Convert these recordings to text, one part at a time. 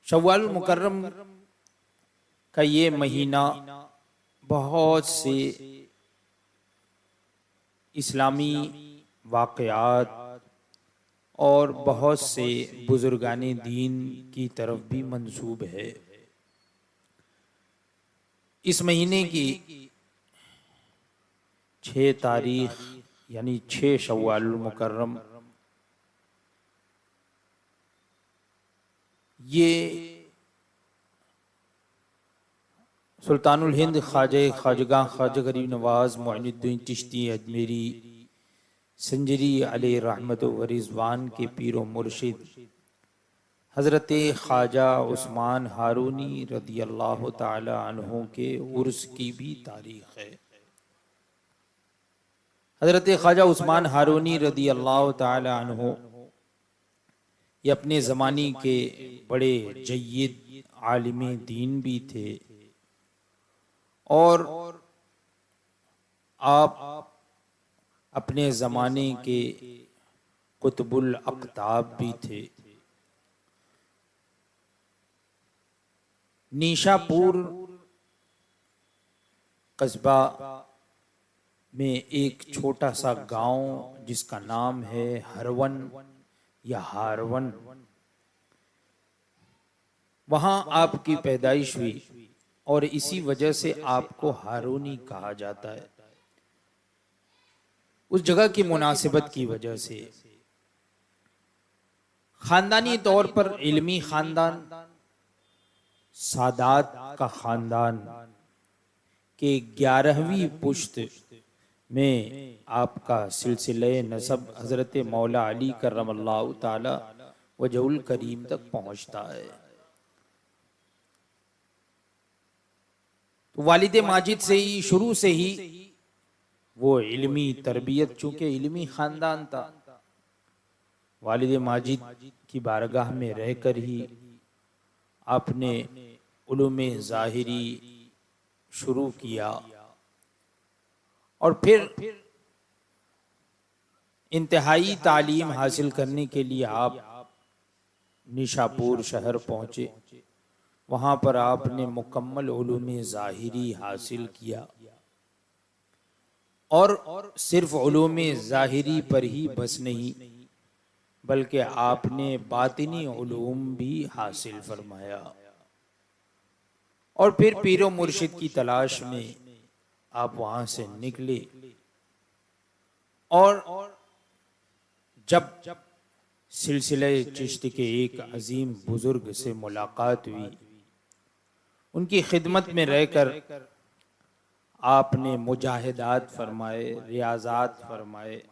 शव्वाल मुकर्रम का ये महीना बहुत से इस्लामी वाक़यात और बहुत से बुजुर्गाने दीन की तरफ भी मंसूब है। इस महीने की 6 तारीख यानी 6 शव्वाल मुकर्रम ये सुल्तानुल हिंद ख्वाजगाह ख्वाजा गरीब नवाज मोइनुद्दीन चिश्ती अजमेरी संजरी अलैहि रहमत व रिज़वान के पीरो मुर्शिद हज़रत ख्वाजा उस्मान हारूनी रदियल्लाहु ताला अन्हु के उर्स की भी तारीख है। हज़रत ख्वाजा उस्मान हारूनी रदियल्लाहु ताला अन्हु ये अपने ज़माने के बड़े जय्यद आलिम दीन भी थे और आप अपने ज़माने के कुतुबुल अक़ताब भी थे। निशापुर कस्बा में एक छोटा सा गांव जिसका नाम है हरवन या हारवन, वहां आपकी पैदाइश हुई और इसी वजह से आपको हारूनी कहा जाता है। उस जगह की मुनासिबत की वजह से खानदानी तौर पर इल्मी खानदान, सादात का खानदान के 11वीं पुश्त में आपका सिलसिले नसब हजरत मौला अली करमल्लाहु ताला वजहुल करीम तक पहुंचता है। तो वालिद माजिद से ही शुरू से ही वो इल्मी तरबियत, चूंकि इल्मी खानदान था, वालिद माजिद की बारगाह में रहकर ही आपने उलूमे ज़ाहिरी शुरू किया और फिर इंतहाई तालीम हासिल करने के लिए आप निशापुर शहर पहुंचे। वहां पर आपने मुकम्मल उलूमे ज़ाहिरी हासिल किया और सिर्फ उलूमे ज़ाहिरी पर ही बस नहीं बल्कि आपने बातिनी उलूम भी हासिल फरमाया और फिर पीरो मुर्शिद की तलाश में आप वहां से निकले। और जब सिलसिले चिश्ती के एक अजीम बुजुर्ग से मुलाकात हुई, उनकी खिदमत में रहकर आपने मुजाहिदात फरमाए, रियाजात फरमाए,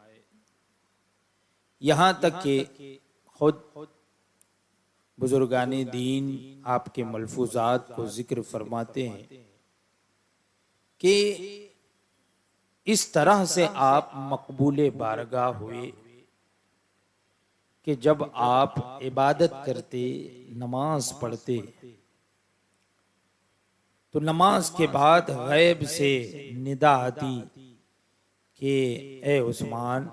यहाँ तक कि खुद बुजुर्गाने दीन आपके मलफूजात को जिक्र फरमाते हैं कि इस तरह से आप मकबूले बारगाह हुए कि जब आप इबादत करते, नमाज पढ़ते, तो नमाज के बाद गैब से निदा आती कि ए उस्मान,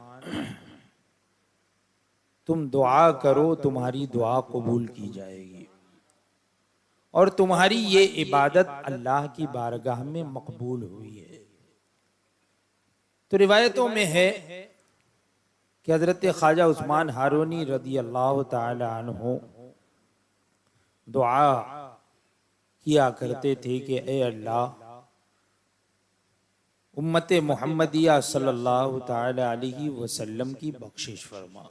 तुम दुआ करो, तुम्हारी दुआ कबूल की जाएगी और तुम्हारी ये इबादत अल्लाह की बारगाह में मकबूल हुई है। तो रिवायतों में है कि हजरत ख्वाजा उस्मान हारूनी रदियल्लाहु ताला अन्हु दुआ किया करते थे कि ए अल्लाह, उम्मत मुहम्मदिया सल्लल्लाहु ताला अलैहि वसल्लम की बख्शिश फरमा।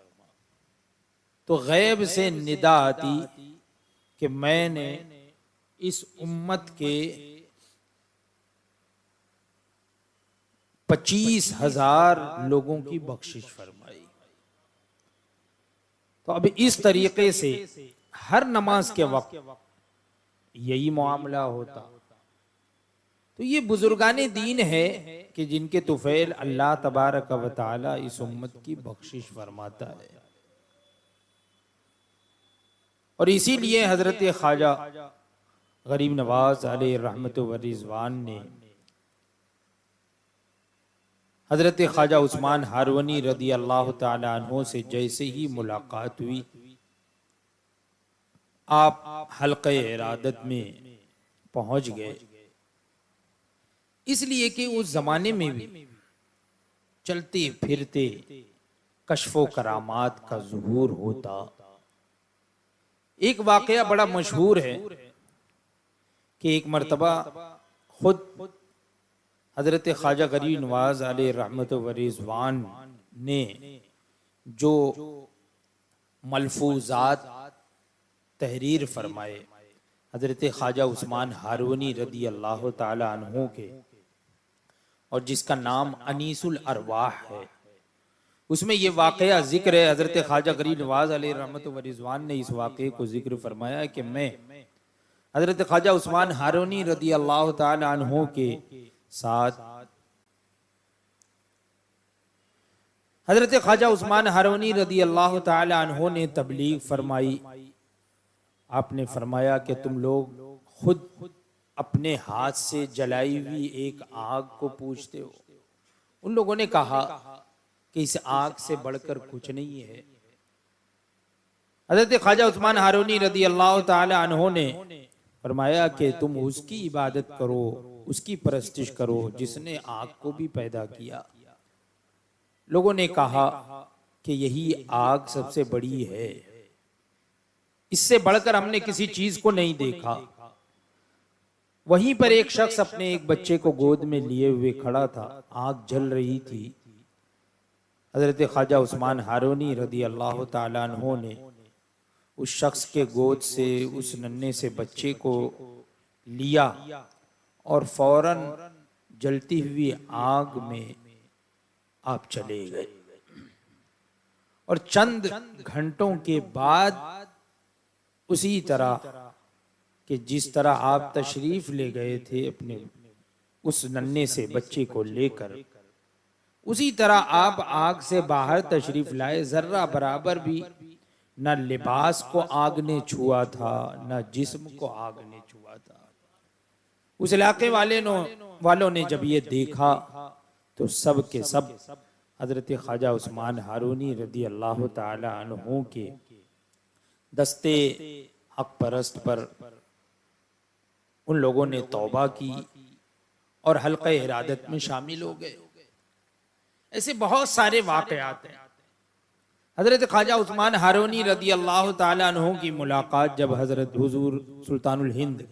तो गैब से निदा आती कि मैंने इस उम्मत के 25,000 लोगों की बख्शिश फरमाई। तो अब इस तरीके से हर नमाज के वक्त यही मामला होता। तो ये बुजुर्गाने दीन है कि जिनके तुफैल अल्लाह तबारक व तआला इस उम्मत की बख्शिश फरमाता है। और इसीलिए हजरत ख्वाजा गरीब नवाज अलैहि रहमत व रिज़वान ने हजरत ख्वाजा उस्मान हारूनी रदी अल्लाह ताला अन्हु से जैसे ही मुलाकात हुई, आप हल्क़े इरादत में पहुंच गए, इसलिए कि उस जमाने में भी चलते फिरते कश्फो करामात का ज़ुहूर होता। एक वाक़या बड़ा मशहूर है कि एक मर्तबा खुद हजरत ख्वाजा गरीब नवाज अलैहि रहमत व रिज़वान ने जो मलफूजात तहरीर फरमाए हजरत ख्वाजा उस्मान हारूनी रदी अल्लाह ताला अन्हु के, और जिसका नाम अनीसुल अरवाह है, उसमें यह वाक़या जिक्र है। हजरत ख्वाजा गरीब नवाज अलैहि रहमत व रिज़वान ने इस वाक़े को जिक्र फरमाया कि मैं हजरत ख्वाजा उस्मान हारूनी रदी अल्लाह ताला अन्हु के साथ हजरत ख्वाजा उस्मान हारूनी रदी अल्लाह ताला अन्हु ने तबलीग फरमाई। आपने फरमाया कि तुम लोग खुद अपने हाथ से जलाई हुई एक आग को पूछते हो। उन लोगों ने कहा कि इस आग से बढ़कर कुछ नहीं है। हजरत ख्वाजा उस्मान हारूनी रदी अल्लाह ताला अन्हु ने फरमाया कि तुम उसकी इबादत करो, उसकी परस्तिश करो जिसने आग को भी पैदा किया। लोगों ने कहा कि यही आग सबसे बड़ी है, इससे बढ़कर हमने किसी चीज को नहीं देखा। वहीं पर एक शख्स अपने एक बच्चे को गोद में लिए हुए खड़ा था, आग जल रही थी। हजरत ख्वाजा उस्मान हारूनी रदी अल्लाह ताला अन्हु ने उस शख्स के गोद से उस नन्हे से बच्चे को लिया और फौरन जलती हुई आग में आप चले गए। और चंद घंटों के बाद उसी तरह कि जिस तरह आप तशरीफ ले गए थे अपने उस नन्हे से बच्चे को लेकर, उसी तरह आप आग से बाहर तशरीफ लाए। जर्रा बराबर भी न लिबास को आग ने छुआ था, न जिस्म को आग ने छुआ था। उस इलाके वालों ने जब ये देखा तो सब के सब हजरत ख्वाजा उस्मान हारूनी रदी अल्लाह ताला अन्हु के दस्ते हक परस्त पर उन लोगों ने तौबा की और हल्क़े इरादत में शामिल हो गए। ऐसे बहुत सारे वाक़यात हैं। हजरत ख्वाजा उस्मान हारूनी रदी अल्लाह ताला अन्हु की मुलाकात जब हजरत हुजूर सुल्तानुल हिंद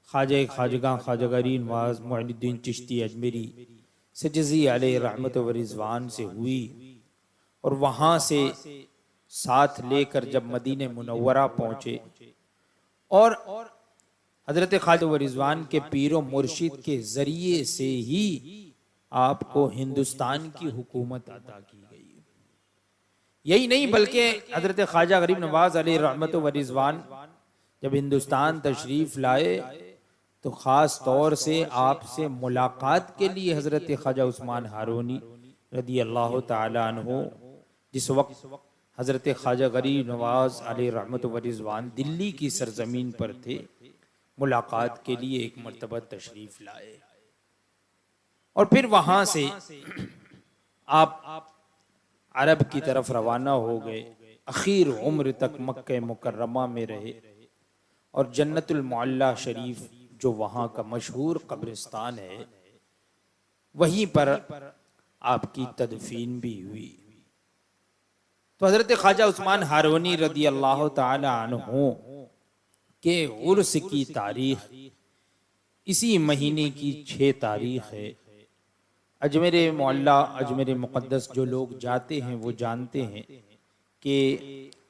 ख्वाजा खाजगां ख्वाजा गरीब नवाज मोइनुद्दीन चिश्ती अजमेरी सजज़ी अलैहि रहमत व रिज़वान से हुई, और वहाँ से साथ लेकर जब मदीने मुनव्वरा पहुँचे और हजरत ख्वाजा व रिज़वान के पीरो मुर्शिद के जरिए से ही आपको हिंदुस्तान की हुकूमत अता की गई। यही नहीं बल्कि हजरत ख्वाजा गरीब नवाज अलैहि रहमत व रिज़वान जब हिंदुस्तान तशरीफ लाए तो खास तौर से आपसे मुलाकात के लिए हजरत ख्वाजा उस्मान हारूनी रदी अल्लाह ताला अन्हु, जिस वक्त हजरत ख्वाजा गरीब नवाज अलैहि रहमत व रिज़वान दिल्ली की सरजमीन पर थे, मुलाकात के लिए एक मर्तबा तशरीफ लाए। और फिर वहां से आप अरब की तरफ रवाना हो गए। आखिर उम्र तक मक्के मुकर्रमा में रहे और जन्नतुल मुअल्ला शरीफ जो वहाँ का मशहूर कब्रिस्तान है, वहीं पर आपकी तदफीन भी हुई। तो हजरत ख्वाजा उस्मान हारूनी रदी अल्लाह ताला अन्हु के उर्स की तारीख इसी महीने की 6 तारीख है। अजमेर मुअल्ला अजमेर मुक़द्दस जो लोग जाते हैं वो जानते हैं कि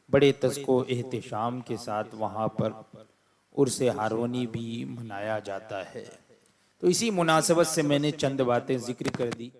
बड़े तज़्को एहतिशाम के साथ वहाँ पर उर्स हारूनी भी मनाया जाता है। तो इसी मुनासबत से मैंने चंद बातें जिक्र कर दी।